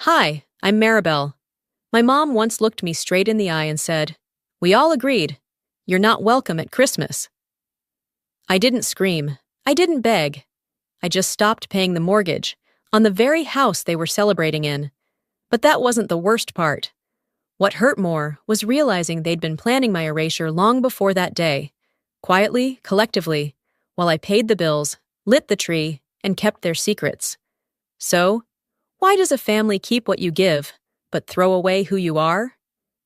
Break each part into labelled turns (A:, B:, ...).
A: Hi, I'm Maribel. My mom once looked me straight in the eye and said, "We all agreed. You're not welcome at Christmas." I didn't scream. I didn't beg. I just stopped paying the mortgage on the very house they were celebrating in. But that wasn't the worst part. What hurt more was realizing they'd been planning my erasure long before that day. Quietly, collectively, while I paid the bills, lit the tree, and kept their secrets. So, why does a family keep what you give, but throw away who you are?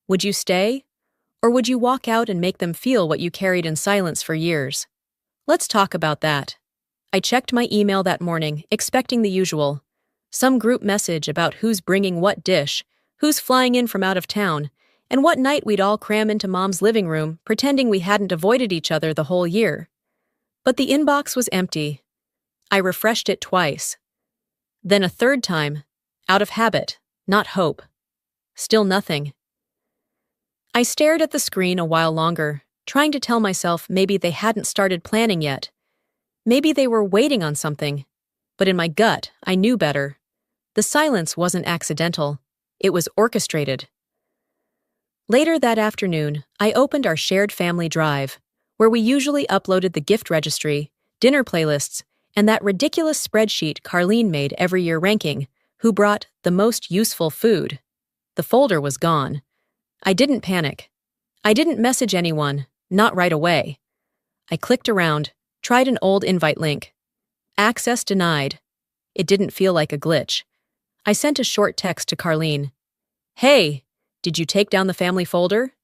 A: Would you stay? Or would you walk out and make them feel what you carried in silence for years? Let's talk about that. I checked my email that morning, expecting the usual. Some group message about who's bringing what dish, who's flying in from out of town, and what night we'd all cram into Mom's living room, pretending we hadn't avoided each other the whole year. But the inbox was empty. I refreshed it twice. Then a third time, out of habit, not hope. Still nothing. I stared at the screen a while longer, trying to tell myself maybe they hadn't started planning yet. Maybe they were waiting on something. But in my gut, I knew better. The silence wasn't accidental. It was orchestrated. Later that afternoon, I opened our shared family drive, where we usually uploaded the gift registry, dinner playlists, and that ridiculous spreadsheet Carlene made every year ranking who brought the most useful food. The folder was gone. I didn't panic. I didn't message anyone, not right away. I clicked around, tried an old invite link. Access denied. It didn't feel like a glitch. I sent a short text to Carlene. "Hey, did you take down the family folder?"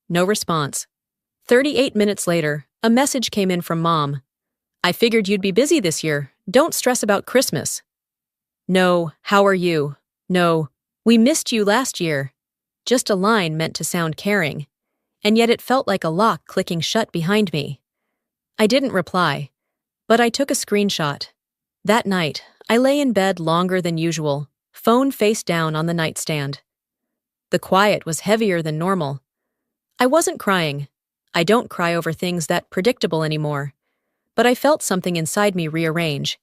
A: No response. 38 minutes later, a message came in from Mom. "I figured you'd be busy this year. Don't stress about Christmas." No, "How are you?" No, "We missed you last year." Just a line meant to sound caring. And yet it felt like a lock clicking shut behind me. I didn't reply, but I took a screenshot. That night, I lay in bed longer than usual, phone face down on the nightstand. The quiet was heavier than normal. I wasn't crying. I don't cry over things that predictable anymore. But I felt something inside me rearrange.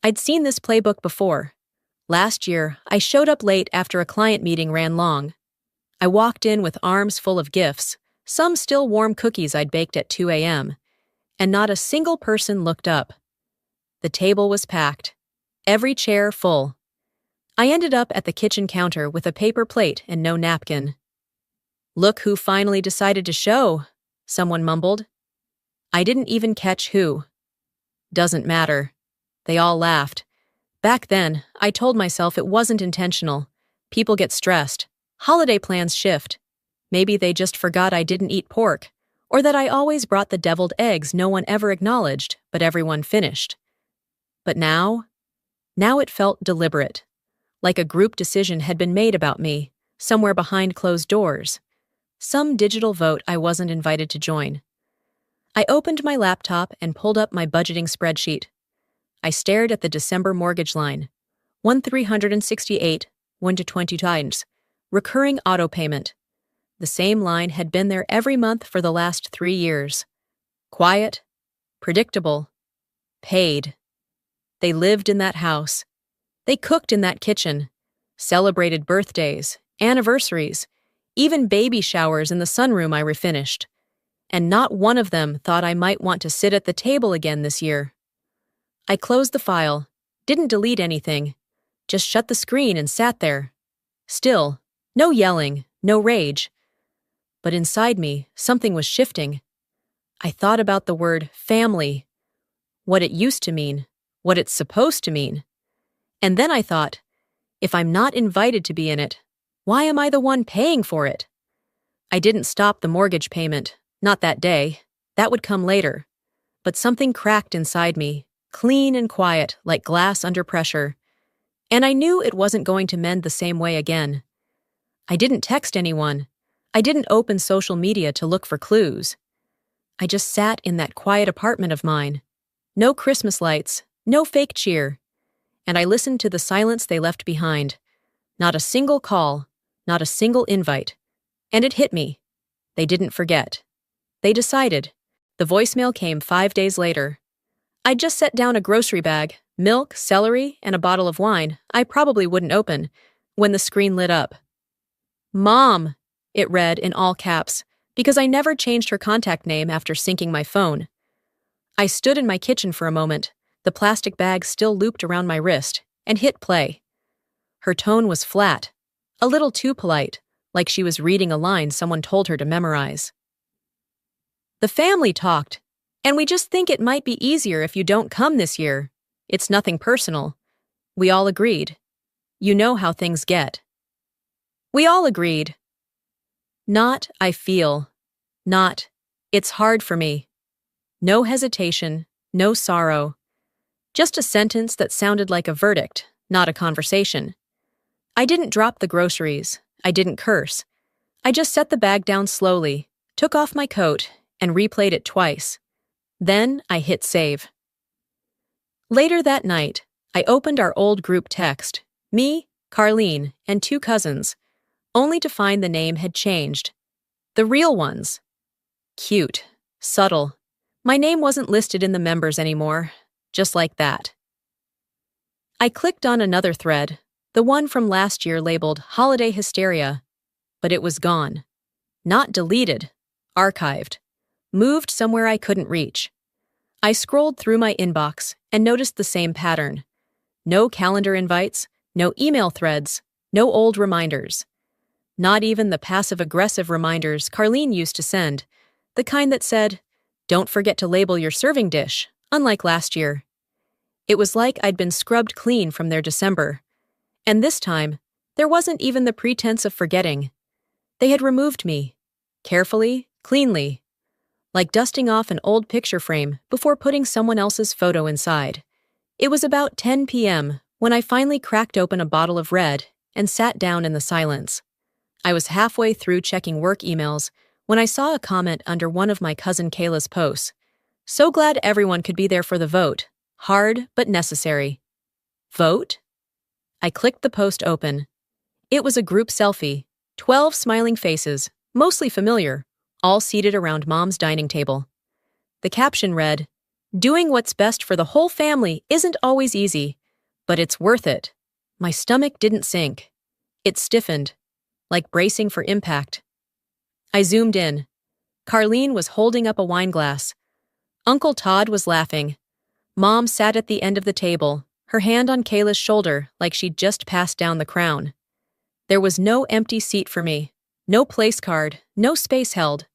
A: I'd seen this playbook before. Last year, I showed up late after a client meeting ran long. I walked in with arms full of gifts, some still warm cookies I'd baked at 2 a.m., and not a single person looked up. The table was packed, every chair full. I ended up at the kitchen counter with a paper plate and no napkin. "Look who finally decided to show," someone mumbled. I didn't even catch who. "Doesn't matter." They all laughed. Back then, I told myself it wasn't intentional. People get stressed. Holiday plans shift. Maybe they just forgot I didn't eat pork, or that I always brought the deviled eggs no one ever acknowledged, but everyone finished. But now it felt deliberate. Like a group decision had been made about me, somewhere behind closed doors. Some digital vote I wasn't invited to join. I opened my laptop and pulled up my budgeting spreadsheet. I stared at the December mortgage line. 1,368, 1 to 20 times. Recurring auto payment. The same line had been there every month for the last 3 years. Quiet, predictable, paid. They lived in that house. They cooked in that kitchen, celebrated birthdays, anniversaries, even baby showers in the sunroom I refinished. And not one of them thought I might want to sit at the table again this year. I closed the file, didn't delete anything, just shut the screen and sat there. Still, no yelling, no rage. But inside me, something was shifting. I thought about the word family, what it used to mean, what it's supposed to mean. And then I thought, if I'm not invited to be in it, why am I the one paying for it? I didn't stop the mortgage payment, not that day. That would come later. But something cracked inside me, clean and quiet like glass under pressure. And I knew it wasn't going to mend the same way again. I didn't text anyone. I didn't open social media to look for clues. I just sat in that quiet apartment of mine. No Christmas lights, no fake cheer. And I listened to the silence they left behind. Not a single call, not a single invite. And it hit me. They didn't forget. They decided. The voicemail came 5 days later. I'd just set down a grocery bag, milk, celery, and a bottle of wine I probably wouldn't open, when the screen lit up. Mom, it read in all caps, because I never changed her contact name after syncing my phone. I stood in my kitchen for a moment, the plastic bag still looped around my wrist, and hit play. Her tone was flat, a little too polite, like she was reading a line someone told her to memorize. The family talked, and we just think it might be easier if you don't come this year. It's nothing personal. We all agreed. You know how things get. We all agreed. Not, I feel. Not, it's hard for me. No hesitation, no sorrow. Just a sentence that sounded like a verdict, not a conversation. I didn't drop the groceries. I didn't curse. I just set the bag down slowly, took off my coat, and replayed it twice. Then I hit save. Later that night, I opened our old group text, me, Carlene, and 2 cousins, only to find the name had changed. The real ones. Cute. Subtle. My name wasn't listed in the members anymore, just like that. I clicked on another thread, the one from last year labeled Holiday Hysteria, but it was gone. Not deleted, archived, moved somewhere I couldn't reach. I scrolled through my inbox and noticed the same pattern. No calendar invites, no email threads, no old reminders. Not even the passive-aggressive reminders Carlene used to send, the kind that said, "Don't forget to label your serving dish," unlike last year. It was like I'd been scrubbed clean from their December. And this time, there wasn't even the pretense of forgetting. They had removed me. Carefully, cleanly. Like dusting off an old picture frame before putting someone else's photo inside. It was about 10 p.m. when I finally cracked open a bottle of red and sat down in the silence. I was halfway through checking work emails when I saw a comment under one of my cousin Kayla's posts. So glad everyone could be there for the vote. Hard, but necessary. Vote? I clicked the post open. It was a group selfie, 12 smiling faces, mostly familiar, all seated around Mom's dining table. The caption read, "Doing what's best for the whole family isn't always easy, but it's worth it." My stomach didn't sink. It stiffened, like bracing for impact. I zoomed in. Carlene was holding up a wine glass. Uncle Todd was laughing. Mom sat at the end of the table, her hand on Kayla's shoulder like she'd just passed down the crown. There was no empty seat for me, no place card, no space held.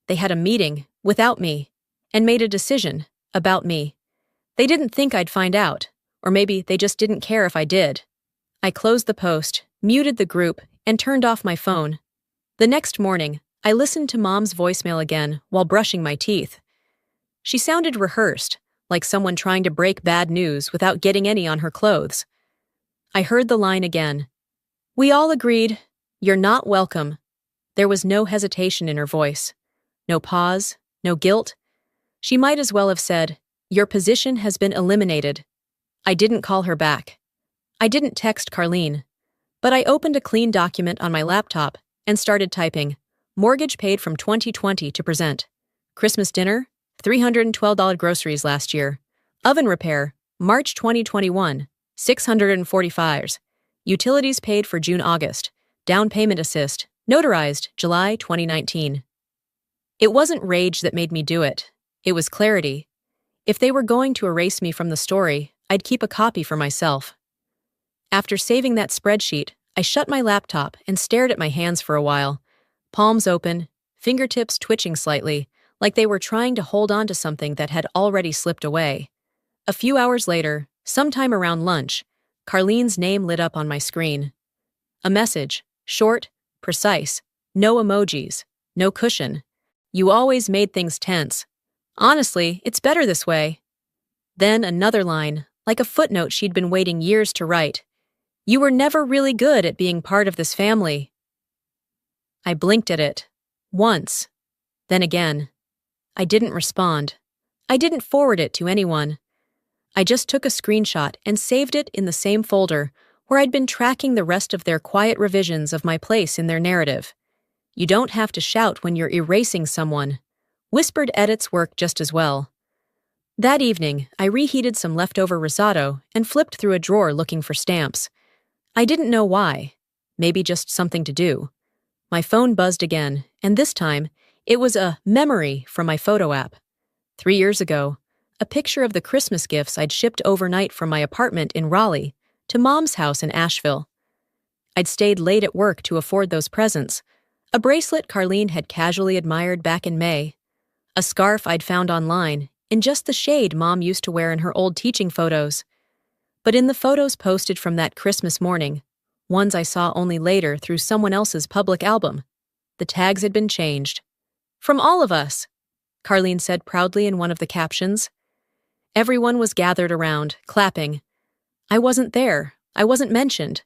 A: They had a meeting, without me, and made a decision, about me. They didn't think I'd find out, or maybe they just didn't care if I did. I closed the post, muted the group, and turned off my phone. The next morning, I listened to Mom's voicemail again while brushing my teeth. She sounded rehearsed, like someone trying to break bad news without getting any on her clothes. I heard the line again. "We all agreed. You're not welcome." There was no hesitation in her voice. No pause, no guilt. She might as well have said, "Your position has been eliminated." I didn't call her back. I didn't text Carlene. But I opened a clean document on my laptop and started typing, "Mortgage paid from 2020 to present. Christmas dinner, $312 groceries last year. Oven repair, March 2021, $645. Utilities paid for June-August. Down payment assist, notarized July 2019. It wasn't rage that made me do it. It was clarity. If they were going to erase me from the story, I'd keep a copy for myself. After saving that spreadsheet, I shut my laptop and stared at my hands for a while, palms open, fingertips twitching slightly, like they were trying to hold on to something that had already slipped away. A few hours later, sometime around lunch, Carlene's name lit up on my screen. A message, short, precise, no emojis, no cushion. "You always made things tense. Honestly, it's better this way." Then another line, like a footnote she'd been waiting years to write. "You were never really good at being part of this family." I blinked at it. Once. Then again. I didn't respond. I didn't forward it to anyone. I just took a screenshot and saved it in the same folder where I'd been tracking the rest of their quiet revisions of my place in their narrative. You don't have to shout when you're erasing someone. Whispered edits work just as well. That evening, I reheated some leftover risotto and flipped through a drawer looking for stamps. I didn't know why. maybe just something to do. My phone buzzed again, and this time, it was a memory from my photo app. 3 years ago, a picture of the Christmas gifts I'd shipped overnight from my apartment in Raleigh to Mom's house in Asheville. I'd stayed late at work to afford those presents. A bracelet Carlene had casually admired back in May. A scarf I'd found online, in just the shade Mom used to wear in her old teaching photos. But in the photos posted from that Christmas morning, ones I saw only later through someone else's public album, the tags had been changed. "From all of us," Carlene said proudly in one of the captions. Everyone was gathered around, clapping. I wasn't there. I wasn't mentioned.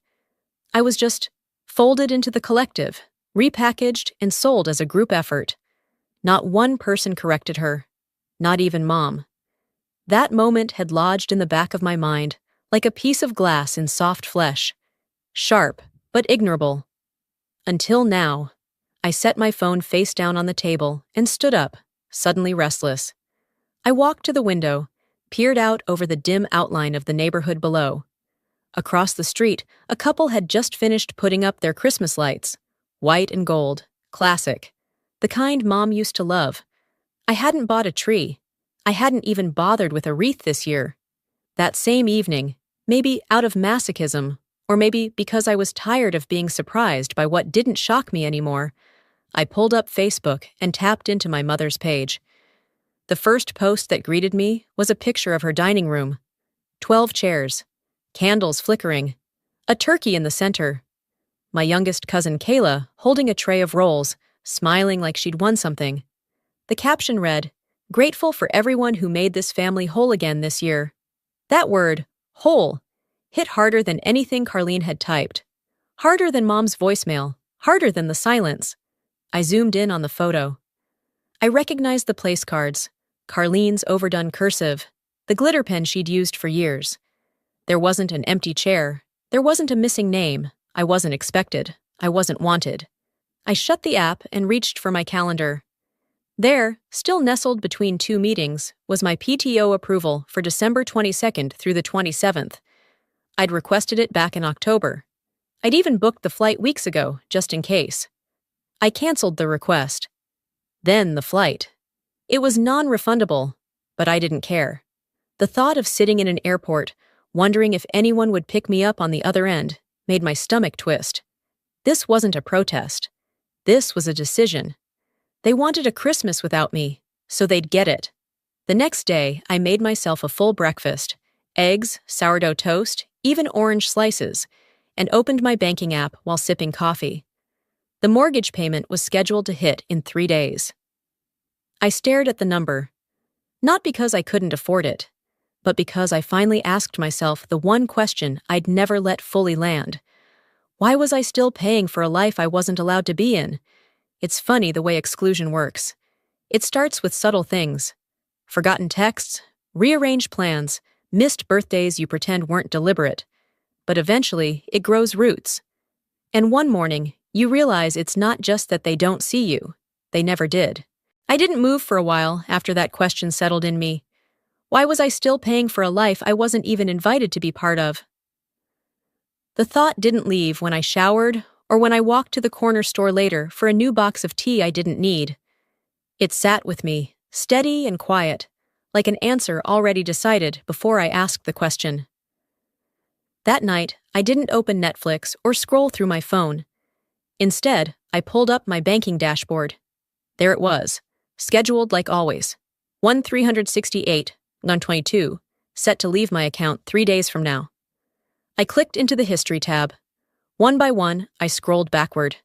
A: I was just folded into the collective, repackaged and sold as a group effort. Not one person corrected her, not even Mom. That moment had lodged in the back of my mind, like a piece of glass in soft flesh. Sharp, but ignorable. Until now, I set my phone face down on the table and stood up, suddenly restless. I walked to the window, peered out over the dim outline of the neighborhood below. Across the street, a couple had just finished putting up their Christmas lights. White and gold, classic. The kind Mom used to love. I hadn't bought a tree. I hadn't even bothered with a wreath this year. That same evening, maybe out of masochism, or maybe because I was tired of being surprised by what didn't shock me anymore, I pulled up Facebook and tapped into my mother's page. The first post that greeted me was a picture of her dining room. 12 chairs, candles flickering, a turkey in the center. My youngest cousin Kayla holding a tray of rolls, smiling like she'd won something. The caption read, "Grateful for everyone who made this family whole again this year." That word, whole, hit harder than anything Carlene had typed. Harder than Mom's voicemail, harder than the silence. I zoomed in on the photo. I recognized the place cards, Carlene's overdone cursive, the glitter pen she'd used for years. There wasn't an empty chair. There wasn't a missing name. I wasn't expected. I wasn't wanted. I shut the app and reached for my calendar. There, still nestled between two meetings, was my PTO approval for December 22nd through the 27th. I'd requested it back in October. I'd even booked the flight weeks ago, just in case. I canceled the request. Then the flight. It was non-refundable, but I didn't care. The thought of sitting in an airport, wondering if anyone would pick me up on the other end, made my stomach twist. This wasn't a protest. This was a decision. They wanted a Christmas without me, so they'd get it. The next day, I made myself a full breakfast, eggs, sourdough toast, even orange slices, and opened my banking app while sipping coffee. The mortgage payment was scheduled to hit in 3 days. I stared at the number, not because I couldn't afford it, but because I finally asked myself the one question I'd never let fully land. Why was I still paying for a life I wasn't allowed to be in? It's funny the way exclusion works. It starts with subtle things. Forgotten texts, rearranged plans, missed birthdays you pretend weren't deliberate. But eventually, it grows roots. And one morning, you realize it's not just that they don't see you. They never did. I didn't move for a while after that question settled in me. Why was I still paying for a life I wasn't even invited to be part of? The thought didn't leave when I showered or when I walked to the corner store later for a new box of tea I didn't need. It sat with me, steady and quiet, like an answer already decided before I asked the question. That night, I didn't open Netflix or scroll through my phone. Instead, I pulled up my banking dashboard. There it was, scheduled like always. 1/368/22, set to leave my account 3 days from now. I clicked into the History tab. One by one, I scrolled backward.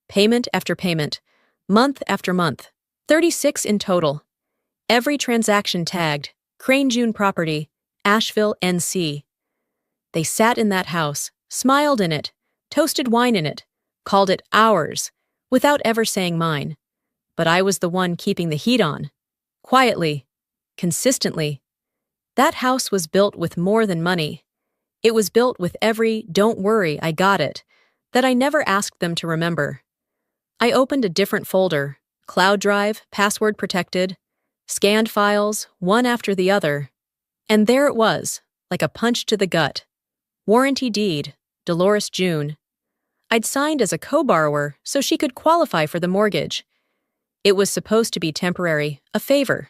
A: Payment after payment, month after month, 36 in total. Every transaction tagged, Crane June Property, Asheville, NC. They sat in that house, smiled in it, toasted wine in it, called it ours, without ever saying mine. But I was the one keeping the heat on. Quietly, consistently. That house was built with more than money. It was built with every "don't worry, I got it" that I never asked them to remember. I opened a different folder, cloud drive, password protected, scanned files, one after the other. And there it was, like a punch to the gut. Warranty deed, Dolores June. I'd signed as a co-borrower so she could qualify for the mortgage. It was supposed to be temporary, a favor.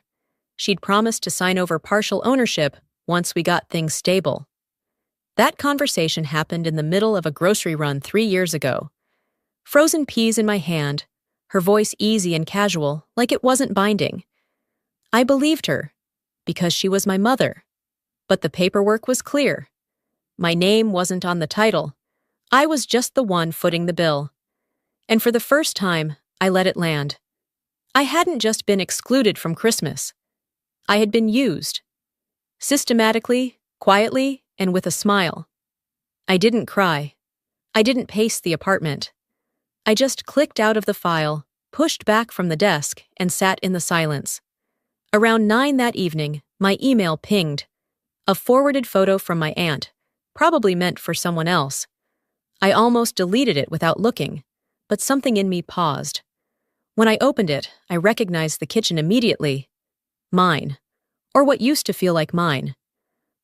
A: She'd promised to sign over partial ownership once we got things stable. That conversation happened in the middle of a grocery run 3 years ago. Frozen peas in my hand, her voice easy and casual, like it wasn't binding. I believed her, because she was my mother. But the paperwork was clear. My name wasn't on the title. I was just the one footing the bill. And for the first time, I let it land. I hadn't just been excluded from Christmas. I had been used. Systematically, quietly, and with a smile. I didn't cry. I didn't pace the apartment. I just clicked out of the file, pushed back from the desk, and sat in the silence. Around 9 that evening, my email pinged. A forwarded photo from my aunt, probably meant for someone else. I almost deleted it without looking, but something in me paused. When I opened it, I recognized the kitchen immediately. Mine. Or what used to feel like mine.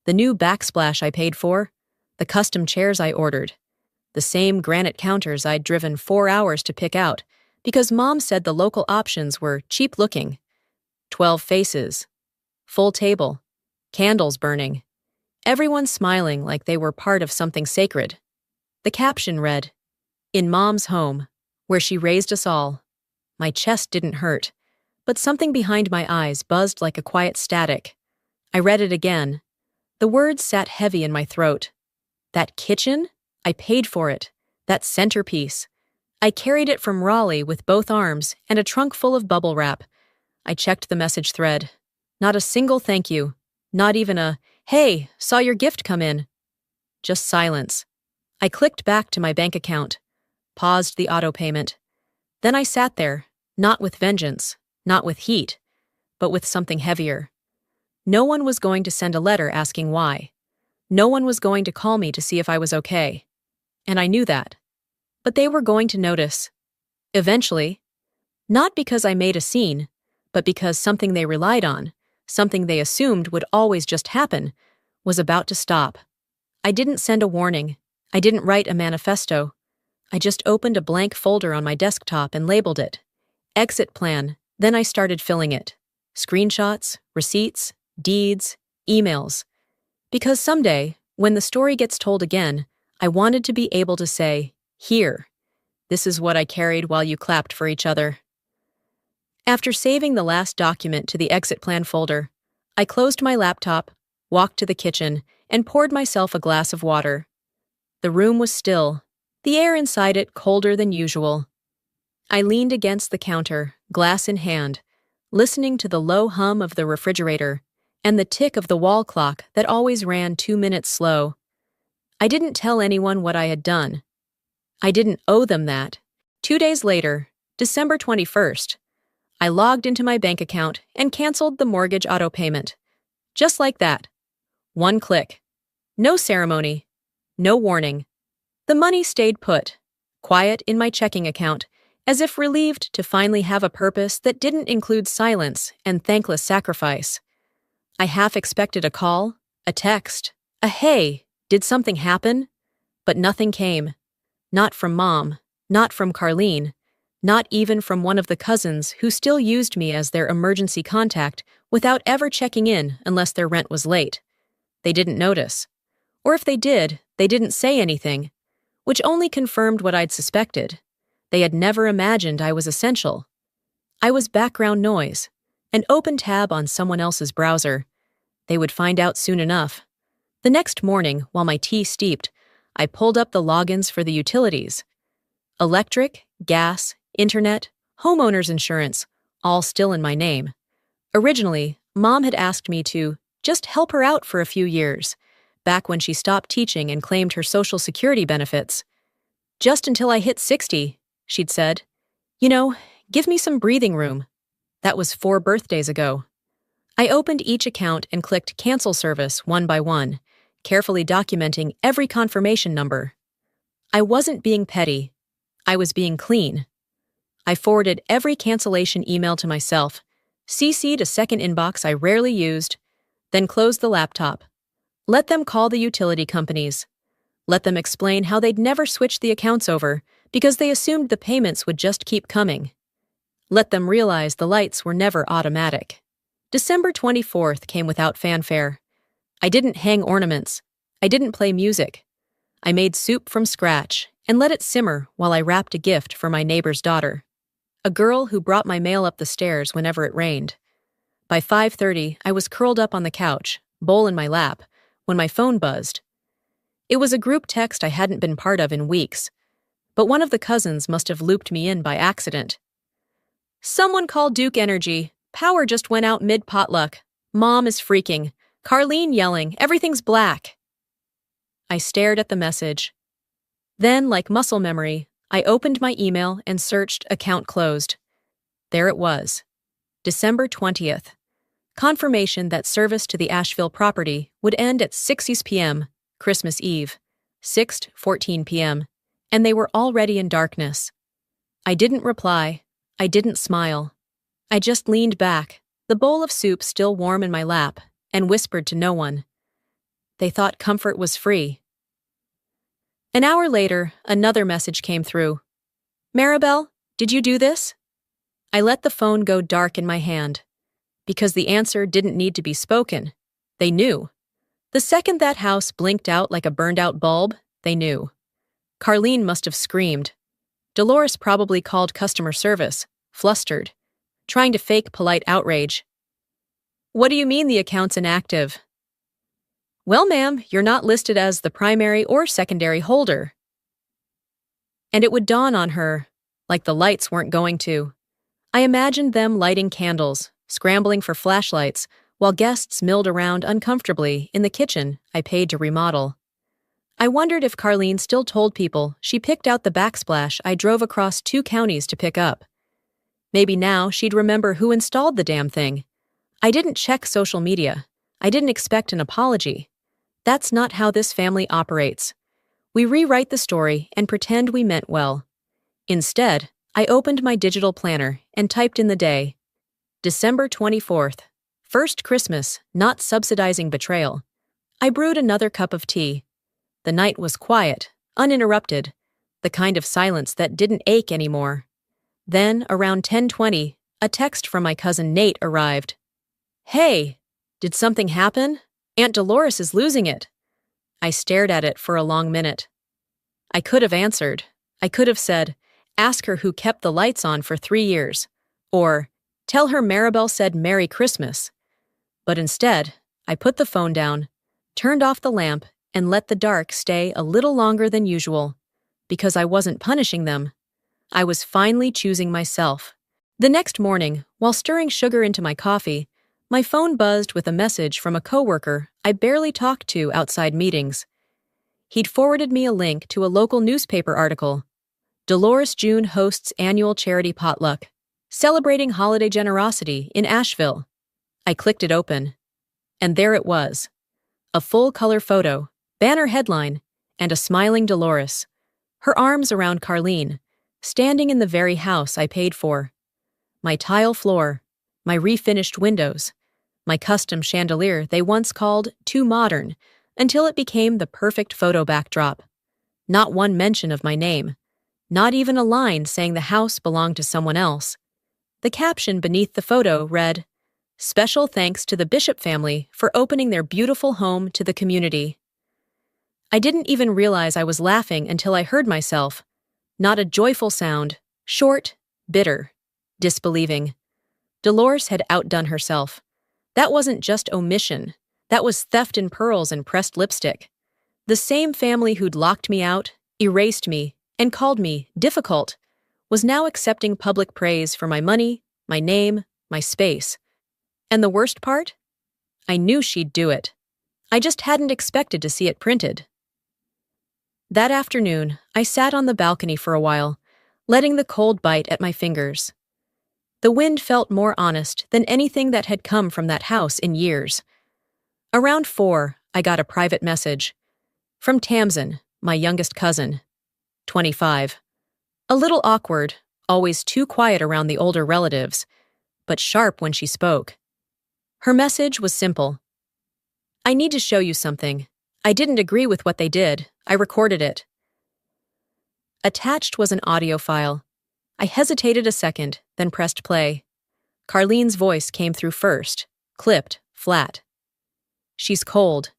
A: The new backsplash I paid for, the custom chairs I ordered, the same granite counters I'd driven 4 hours to pick out because Mom said the local options were cheap-looking. 12 faces. Full table. Candles burning. Everyone smiling like they were part of something sacred. The caption read, "In Mom's home, where she raised us all." My chest didn't hurt, but something behind my eyes buzzed like a quiet static. I read it again. The words sat heavy in my throat. That kitchen? I paid for it. That centerpiece. I carried it from Raleigh with both arms and a trunk full of bubble wrap. I checked the message thread. Not a single thank you. Not even a, "Hey, saw your gift come in." Just silence. I clicked back to my bank account, paused the auto payment. Then I sat there, not with vengeance, not with heat, but with something heavier. No one was going to send a letter asking why. No one was going to call me to see if I was okay. And I knew that. But they were going to notice. Eventually. Not because I made a scene, but because something they relied on, something they assumed would always just happen, was about to stop. I didn't send a warning. I didn't write a manifesto. I just opened a blank folder on my desktop and labeled it Exit Plan. Then I started filling it. Screenshots, receipts, deeds, emails. Because someday, when the story gets told again, I wanted to be able to say, "Here, this is what I carried while you clapped for each other." After saving the last document to the Exit Plan folder, I closed my laptop, walked to the kitchen, and poured myself a glass of water. The room was still, the air inside it colder than usual. I leaned against the counter, glass in hand, listening to the low hum of the refrigerator and the tick of the wall clock that always ran 2 minutes slow. I didn't tell anyone what I had done. I didn't owe them that. 2 days later, December 21st, I logged into my bank account and canceled the mortgage auto payment. Just like that. One click. No ceremony. No warning. The money stayed put, quiet in my checking account, as if relieved to finally have a purpose that didn't include silence and thankless sacrifice. I half expected a call, a text, a "Hey, did something happen?" But nothing came. Not from Mom, not from Carlene, not even from one of the cousins who still used me as their emergency contact without ever checking in unless their rent was late. They didn't notice. Or if they did, they didn't say anything, which only confirmed what I'd suspected. They had never imagined I was essential. I was background noise, an open tab on someone else's browser. They would find out soon enough. The next morning, while my tea steeped, I pulled up the logins for the utilities. Electric, gas, internet, homeowner's insurance, all still in my name. Originally, Mom had asked me to just help her out for a few years, back when she stopped teaching and claimed her Social Security benefits. Just until I hit 60, she'd said. You know, give me some breathing room. That was 4 birthdays ago. I opened each account and clicked Cancel Service one by one, carefully documenting every confirmation number. I wasn't being petty. I was being clean. I forwarded every cancellation email to myself, CC'd a second inbox I rarely used, then closed the laptop. Let them call the utility companies. Let them explain how they'd never switched the accounts over because they assumed the payments would just keep coming. Let them realize the lights were never automatic. December 24th came without fanfare. I didn't hang ornaments. I didn't play music. I made soup from scratch and let it simmer while I wrapped a gift for my neighbor's daughter, a girl who brought my mail up the stairs whenever it rained. By 5:30, I was curled up on the couch, bowl in my lap, when my phone buzzed. It was a group text I hadn't been part of in weeks, but one of the cousins must have looped me in by accident. "Someone call Duke Energy. Power just went out mid-potluck. Mom is freaking. Carlene yelling, everything's black." I stared at the message. Then, like muscle memory, I opened my email and searched account closed. There it was. December 20th. Confirmation that service to the Asheville property would end at 6 p.m., Christmas Eve, 6:14 p.m., and they were already in darkness. I didn't reply. I didn't smile. I just leaned back, the bowl of soup still warm in my lap, and whispered to no one. They thought comfort was free. An hour later, another message came through. "Maribel, did you do this?" I let the phone go dark in my hand. Because the answer didn't need to be spoken. They knew. The second that house blinked out like a burned-out bulb, they knew. Carlene must have screamed. Dolores probably called customer service, flustered, trying to fake polite outrage. "What do you mean the account's inactive?" "Well, ma'am, you're not listed as the primary or secondary holder." And it would dawn on her, like the lights weren't going to. I imagined them lighting candles, scrambling for flashlights, while guests milled around uncomfortably in the kitchen I paid to remodel. I wondered if Carlene still told people she picked out the backsplash I drove across 2 counties to pick up. Maybe now she'd remember who installed the damn thing. I didn't check social media. I didn't expect an apology. That's not how this family operates. We rewrite the story and pretend we meant well. Instead, I opened my digital planner and typed in the day. December 24th. First Christmas, not subsidizing betrayal. I brewed another cup of tea. The night was quiet, uninterrupted, the kind of silence that didn't ache anymore. Then, around 10:20, a text from my cousin Nate arrived. "Hey, did something happen? Aunt Dolores is losing it." I stared at it for a long minute. I could have answered. I could have said, "Ask her who kept the lights on for 3 years," or, "Tell her Maribel said Merry Christmas." But instead, I put the phone down, turned off the lamp, and let the dark stay a little longer than usual, because I wasn't punishing them. I was finally choosing myself. The next morning, while stirring sugar into my coffee, my phone buzzed with a message from a coworker I barely talked to outside meetings. He'd forwarded me a link to a local newspaper article. Dolores June hosts annual charity potluck, celebrating holiday generosity in Asheville. I clicked it open, and there it was. A full-color photo, banner headline, and a smiling Dolores, her arms around Carlene, standing in the very house I paid for. My tile floor, my refinished windows, my custom chandelier they once called too modern, until it became the perfect photo backdrop. Not one mention of my name, not even a line saying the house belonged to someone else. The caption beneath the photo read, "Special thanks to the Bishop family for opening their beautiful home to the community." I didn't even realize I was laughing until I heard myself. Not a joyful sound, short, bitter, disbelieving. Dolores had outdone herself. That wasn't just omission. That was theft in pearls and pressed lipstick. The same family who'd locked me out, erased me, and called me difficult was now accepting public praise for my money, my name, my space. And the worst part? I knew she'd do it. I just hadn't expected to see it printed. That afternoon, I sat on the balcony for a while, letting the cold bite at my fingers. The wind felt more honest than anything that had come from that house in years. Around 4, I got a private message. From Tamsin, my youngest cousin, 25. A little awkward, always too quiet around the older relatives, but sharp when she spoke. Her message was simple. "I need to show you something. I didn't agree with what they did, I recorded it. Attached was an audio file. I hesitated a second, then pressed play. Carlene's voice came through first, clipped, flat. She's cold.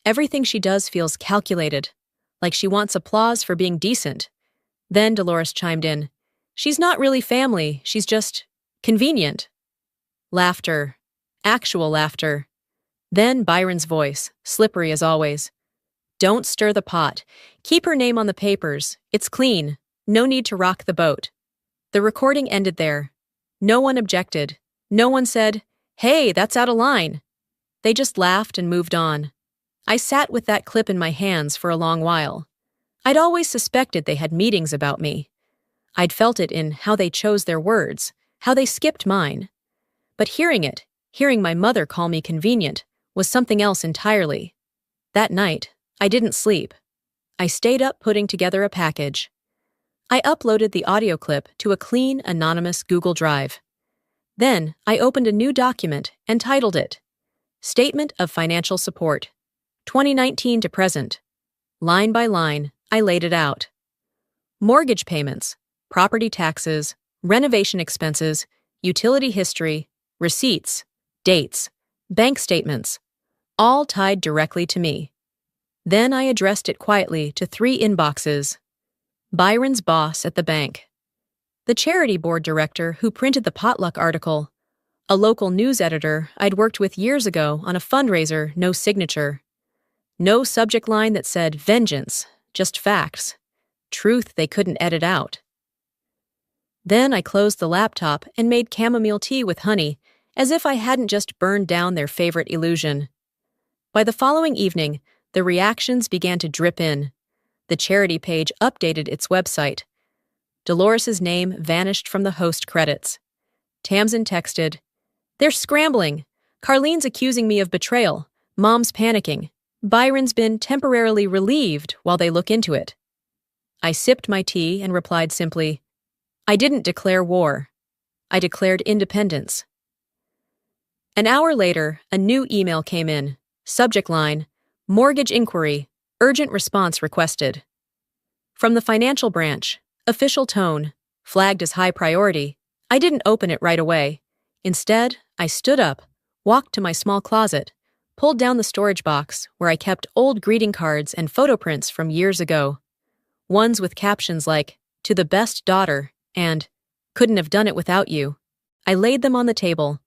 A: Everything she does feels calculated, like she wants applause for being decent. Then Dolores chimed in. She's not really family, she's just convenient. Laughter. Actual laughter. Then Byron's voice, slippery as always. Don't stir the pot. Keep her name on the papers. It's clean. No need to rock the boat. The recording ended there. No one objected. No one said, "Hey, that's out of line." They just laughed and moved on. I sat with that clip in my hands for a long while. I'd always suspected they had meetings about me. I'd felt it in how they chose their words, how they skipped mine. But hearing my mother call me convenient, was something else entirely. That night, I didn't sleep. I stayed up putting together a package. I uploaded the audio clip to a clean, anonymous Google Drive. Then, I opened a new document and titled it, Statement of Financial Support, 2019 to present. Line by line, I laid it out. Mortgage payments, property taxes, renovation expenses, utility history, receipts, dates, bank statements, all tied directly to me. Then I addressed it quietly to 3 inboxes. Byron's boss at the bank, the charity board director who printed the potluck article, a local news editor I'd worked with years ago on a fundraiser, no signature. No subject line that said vengeance, just facts. Truth they couldn't edit out. Then I closed the laptop and made chamomile tea with honey, as if I hadn't just burned down their favorite illusion. By the following evening, the reactions began to drip in. The charity page updated its website. Dolores's name vanished from the host credits. Tamsin texted, "They're scrambling. Carlene's accusing me of betrayal. Mom's panicking. Byron's been temporarily relieved while they look into it." I sipped my tea and replied simply, "I didn't declare war. I declared independence." An hour later, a new email came in. Subject line, Mortgage Inquiry, Urgent Response Requested. From the financial branch, official tone, flagged as high priority. I didn't open it right away. Instead, I stood up, walked to my small closet, pulled down the storage box where I kept old greeting cards and photo prints from years ago. Ones with captions like, "To the best daughter," and "Couldn't have done it without you." I laid them on the table.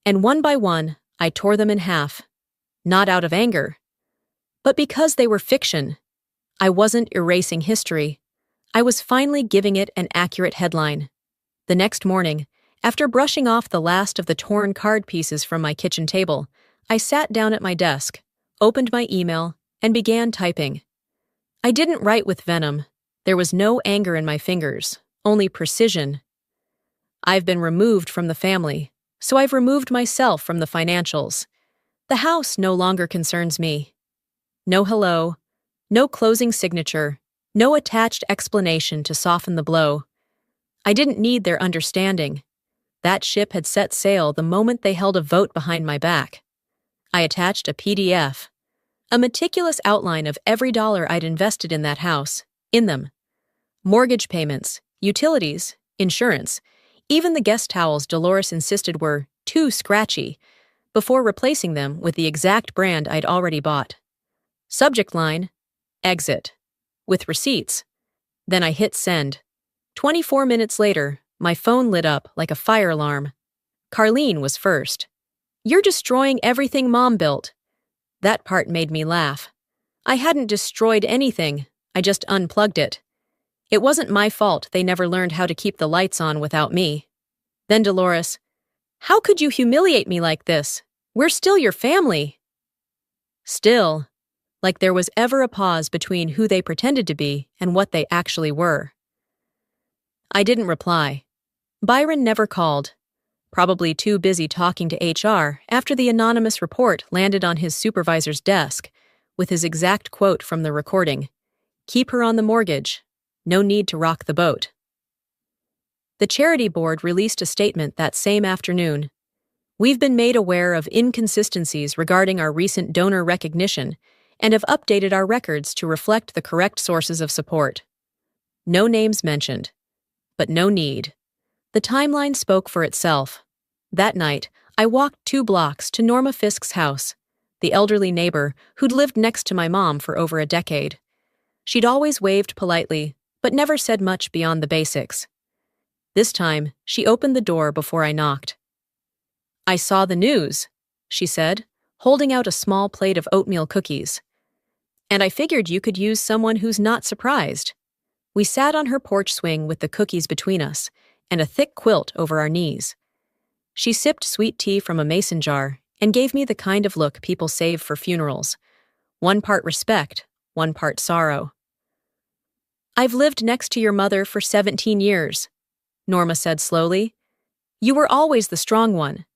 A: And one by one, I tore them in half. Not out of anger, but because they were fiction. I wasn't erasing history. I was finally giving it an accurate headline. The next morning, after brushing off the last of the torn card pieces from my kitchen table, I sat down at my desk, opened my email, and began typing. I didn't write with venom. There was no anger in my fingers, only precision. I've been removed from the family, so I've removed myself from the financials. The house no longer concerns me. No hello, no closing signature, no attached explanation to soften the blow. I didn't need their understanding. That ship had set sail the moment they held a vote behind my back. I attached a PDF, a meticulous outline of every dollar I'd invested in that house, in them. Mortgage payments, utilities, insurance, even the guest towels Dolores insisted were too scratchy, before replacing them with the exact brand I'd already bought. Subject line, Exit, with receipts. Then I hit send. 24 minutes later, my phone lit up like a fire alarm. Carlene was first. "You're destroying everything Mom built." That part made me laugh. I hadn't destroyed anything, I just unplugged it. It wasn't my fault they never learned how to keep the lights on without me. Then Dolores, "How could you humiliate me like this? We're still your family." Still, like there was ever a pause between who they pretended to be and what they actually were. I didn't reply. Byron never called, probably too busy talking to HR after the anonymous report landed on his supervisor's desk, with his exact quote from the recording, "Keep her on the mortgage. No need to rock the boat." The charity board released a statement that same afternoon. "We've been made aware of inconsistencies regarding our recent donor recognition and have updated our records to reflect the correct sources of support. No names mentioned, but no need. The timeline spoke for itself. That night, I walked 2 blocks to Norma Fisk's house, the elderly neighbor who'd lived next to my mom for over a decade. She'd always waved politely, but never said much beyond the basics. This time, she opened the door before I knocked. "I saw the news," she said, holding out a small plate of oatmeal cookies. "And I figured you could use someone who's not surprised." We sat on her porch swing with the cookies between us and a thick quilt over our knees. She sipped sweet tea from a mason jar and gave me the kind of look people save for funerals. 1 part respect, 1 part sorrow. "I've lived next to your mother for 17 years, Norma said slowly. "You were always the strong one.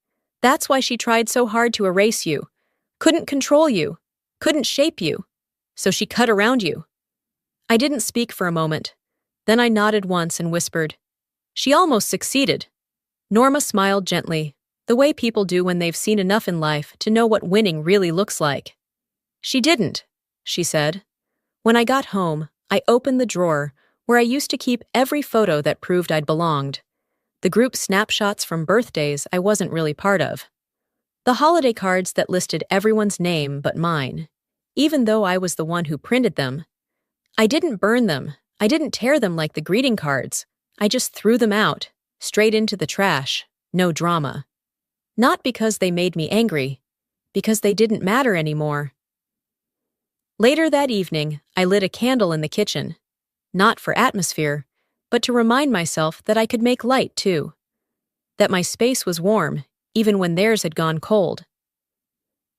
A: That's why she tried so hard to erase you. Couldn't control you. Couldn't shape you. So she cut around you." I didn't speak for a moment. Then I nodded once and whispered, "She almost succeeded." Norma smiled gently, the way people do when they've seen enough in life to know what winning really looks like. "She didn't," she said. When I got home, I opened the drawer where I used to keep every photo that proved I'd belonged. The group snapshots from birthdays I wasn't really part of. The holiday cards that listed everyone's name but mine, even though I was the one who printed them. I didn't burn them. I didn't tear them like the greeting cards. I just threw them out, straight into the trash, no drama. Not because they made me angry, because they didn't matter anymore. Later that evening, I lit a candle in the kitchen. Not for atmosphere, but to remind myself that I could make light too. That my space was warm, even when theirs had gone cold.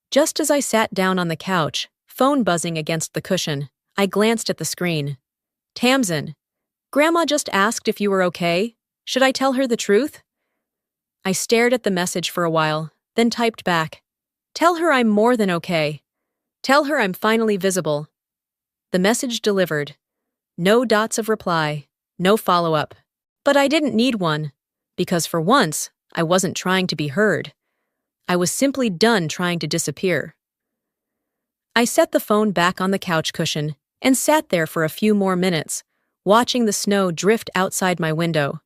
A: Just as I sat down on the couch, phone buzzing against the cushion, I glanced at the screen. "Tamsin, Grandma just asked if you were okay. Should I tell her the truth?" I stared at the message for a while, then typed back, "Tell her I'm more than okay. Tell her I'm finally visible." The message delivered. No dots of reply, no follow-up. But I didn't need one, because for once, I wasn't trying to be heard. I was simply done trying to disappear. I set the phone back on the couch cushion and sat there for a few more minutes, watching the snow drift outside my window.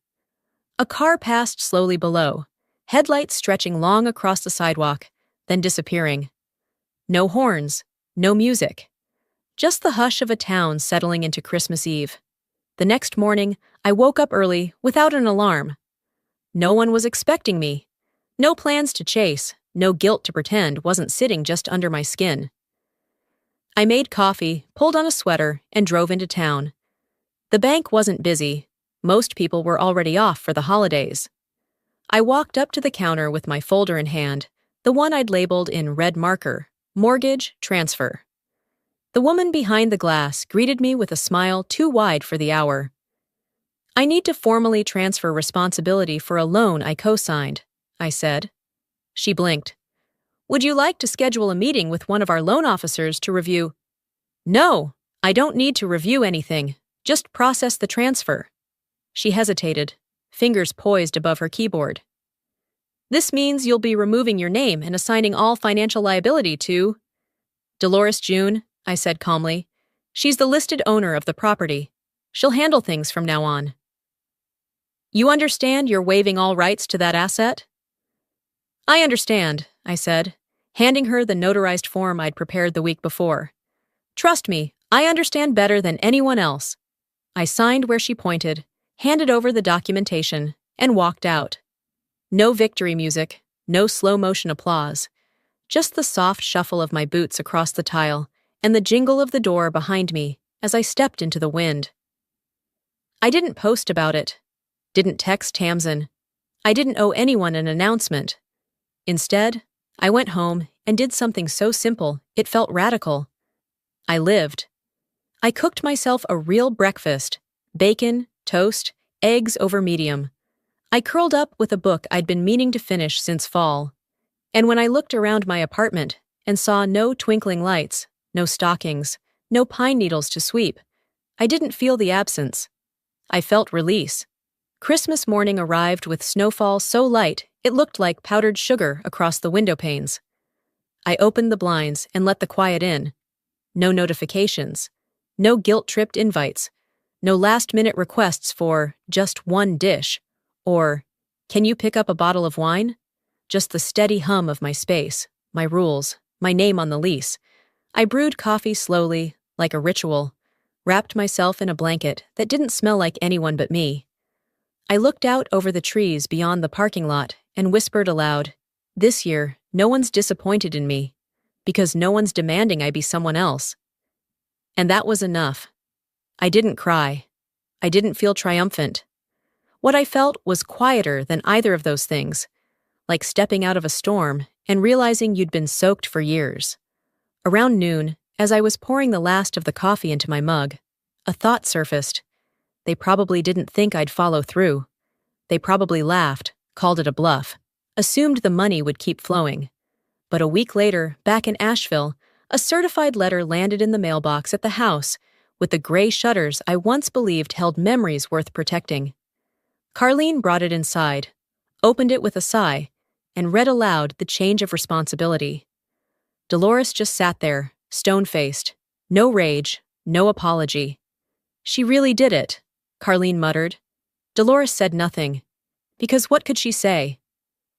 A: A car passed slowly below, headlights stretching long across the sidewalk, then disappearing. No horns, no music. Just the hush of a town settling into Christmas Eve. The next morning, I woke up early without an alarm. No one was expecting me. No plans to chase, no guilt to pretend wasn't sitting just under my skin. I made coffee, pulled on a sweater, and drove into town. The bank wasn't busy. Most people were already off for the holidays. I walked up to the counter with my folder in hand, the one I'd labeled in red marker, Mortgage Transfer. The woman behind the glass greeted me with a smile too wide for the hour. "I need to formally transfer responsibility for a loan I co-signed," I said. She blinked. "Would you like to schedule a meeting with one of our loan officers to review?" "No, I don't need to review anything. Just process the transfer." She hesitated, fingers poised above her keyboard. "This means you'll be removing your name and assigning all financial liability to Dolores June," I said calmly. "She's the listed owner of the property. She'll handle things from now on." "You understand you're waiving all rights to that asset?" "I understand," I said, handing her the notarized form I'd prepared the week before. "Trust me, I understand better than anyone else." I signed where she pointed, handed over the documentation, and walked out. No victory music, no slow-motion applause, just the soft shuffle of my boots across the tile and the jingle of the door behind me as I stepped into the wind. I didn't post about it, didn't text Tamsin. I didn't owe anyone an announcement. Instead, I went home and did something so simple it felt radical. I lived. I cooked myself a real breakfast, bacon, toast, eggs over medium. I curled up with a book I'd been meaning to finish since fall. And when I looked around my apartment and saw no twinkling lights, no stockings, no pine needles to sweep, I didn't feel the absence. I felt release. Christmas morning arrived with snowfall so light it looked like powdered sugar across the window panes. I opened the blinds and let the quiet in. no notifications, no guilt-tripped invites, no last-minute requests for just one dish, or, can you pick up a bottle of wine? Just the steady hum of my space, my rules, my name on the lease. I brewed coffee slowly, like a ritual, wrapped myself in a blanket that didn't smell like anyone but me. I looked out over the trees beyond the parking lot and whispered aloud, "This year, no one's disappointed in me, because no one's demanding I be someone else." And that was enough. I didn't cry. I didn't feel triumphant. What I felt was quieter than either of those things, like stepping out of a storm and realizing you'd been soaked for years. Around noon, as I was pouring the last of the coffee into my mug, a thought surfaced. They probably didn't think I'd follow through. They probably laughed, called it a bluff, assumed the money would keep flowing. But a week later, back in Asheville, a certified letter landed in the mailbox at the house with the gray shutters I once believed held memories worth protecting. Carlene brought it inside, opened it with a sigh, and read aloud the change of responsibility. Dolores just sat there, stone-faced, no rage, no apology. "She really did it," Carlene muttered. Dolores said nothing, because what could she say?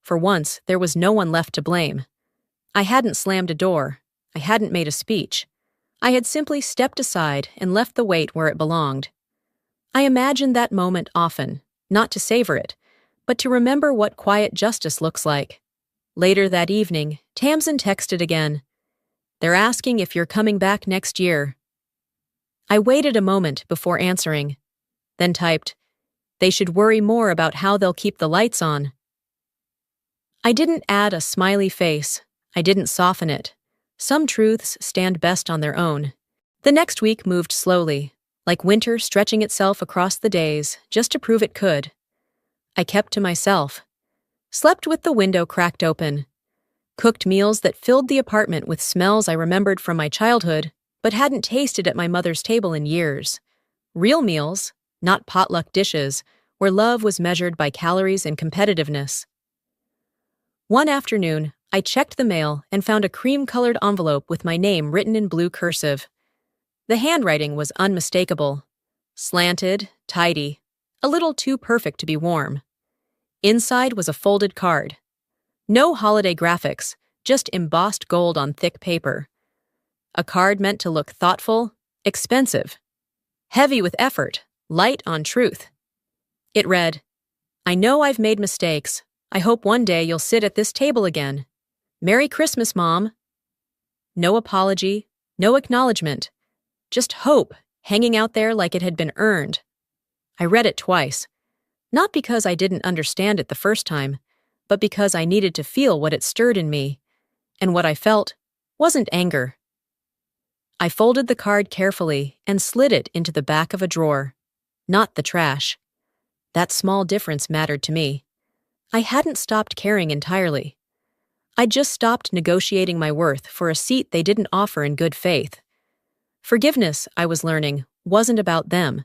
A: For once, there was no one left to blame. I hadn't slammed a door. I hadn't made a speech. I had simply stepped aside and left the weight where it belonged. I imagined that moment often, not to savor it, but to remember what quiet justice looks like. Later that evening, Tamsin texted again. "They're asking if you're coming back next year." I waited a moment before answering, then typed, "They should worry more about how they'll keep the lights on." I didn't add a smiley face. I didn't soften it. Some truths stand best on their own. The next week moved slowly, like winter stretching itself across the days just to prove it could. I kept to myself. Slept with the window cracked open. Cooked meals that filled the apartment with smells I remembered from my childhood, but hadn't tasted at my mother's table in years. Real meals, not potluck dishes, where love was measured by calories and competitiveness. One afternoon, I checked the mail and found a cream-colored envelope with my name written in blue cursive. The handwriting was unmistakable. Slanted, tidy, a little too perfect to be warm. Inside was a folded card. No holiday graphics, just embossed gold on thick paper. A card meant to look thoughtful, expensive, heavy with effort, light on truth. It read, "I know I've made mistakes. I hope one day you'll sit at this table again. Merry Christmas, Mom." No apology, no acknowledgement. Just hope, hanging out there like it had been earned. I read it twice. Not because I didn't understand it the first time, but because I needed to feel what it stirred in me. And what I felt wasn't anger. I folded the card carefully and slid it into the back of a drawer. Not the trash. That small difference mattered to me. I hadn't stopped caring entirely. I'd just stopped negotiating my worth for a seat they didn't offer in good faith. Forgiveness, I was learning, wasn't about them.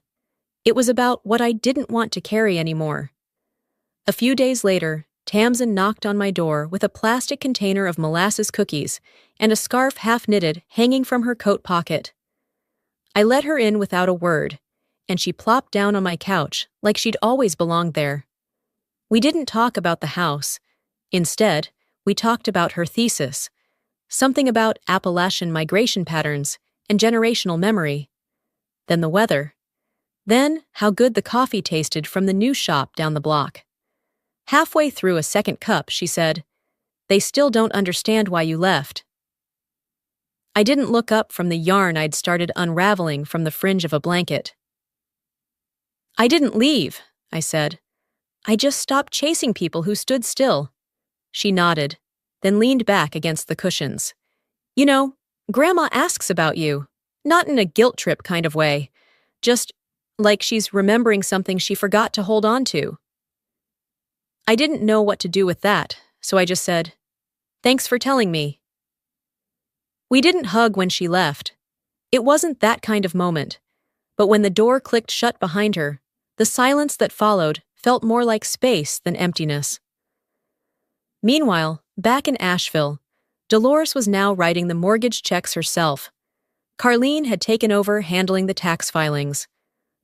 A: It was about what I didn't want to carry anymore. A few days later, Tamsin knocked on my door with a plastic container of molasses cookies and a scarf half-knitted hanging from her coat pocket. I let her in without a word, and she plopped down on my couch like she'd always belonged there. We didn't talk about the house. Instead, we talked about her thesis, something about Appalachian migration patterns and generational memory. Then the weather. Then how good the coffee tasted from the new shop down the block. Halfway through a second cup, she said, "They still don't understand why you left." I didn't look up from the yarn I'd started unraveling from the fringe of a blanket. "I didn't leave," I said. "I just stopped chasing people who stood still." She nodded, then leaned back against the cushions. "You know, Grandma asks about you, not in a guilt trip kind of way, just like she's remembering something she forgot to hold on to." I didn't know what to do with that, so I just said, "Thanks for telling me." We didn't hug when she left. It wasn't that kind of moment, but when the door clicked shut behind her, the silence that followed felt more like space than emptiness. Meanwhile, back in Asheville, Dolores was now writing the mortgage checks herself. Carlene had taken over handling the tax filings.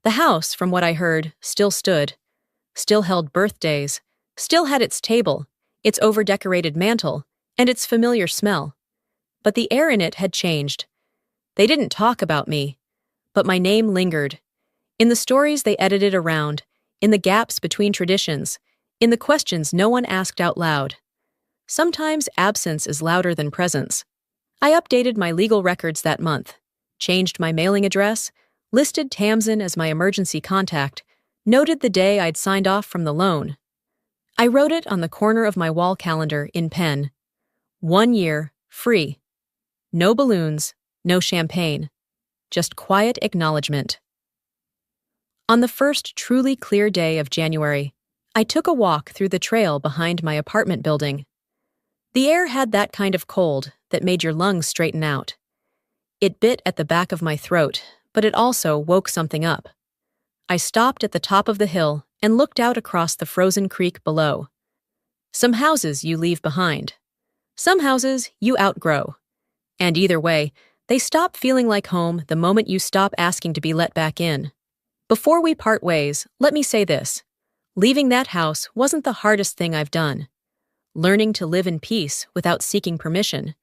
A: The house, from what I heard, still stood, still held birthdays, still had its table, its over-decorated mantel, and its familiar smell. But the air in it had changed. They didn't talk about me, but my name lingered. In the stories they edited around, in the gaps between traditions, in the questions no one asked out loud. Sometimes absence is louder than presence. I updated my legal records that month, changed my mailing address, listed Tamsin as my emergency contact, noted the day I'd signed off from the loan. I wrote it on the corner of my wall calendar in pen. 1 year, free. No balloons, no champagne. Just quiet acknowledgement. On the first truly clear day of January, I took a walk through the trail behind my apartment building. The air had that kind of cold that made your lungs straighten out. It bit at the back of my throat, but it also woke something up. I stopped at the top of the hill and looked out across the frozen creek below. Some houses you leave behind. Some houses you outgrow. And either way, they stop feeling like home the moment you stop asking to be let back in. Before we part ways, let me say this. Leaving that house wasn't the hardest thing I've done. Learning to live in peace without seeking permission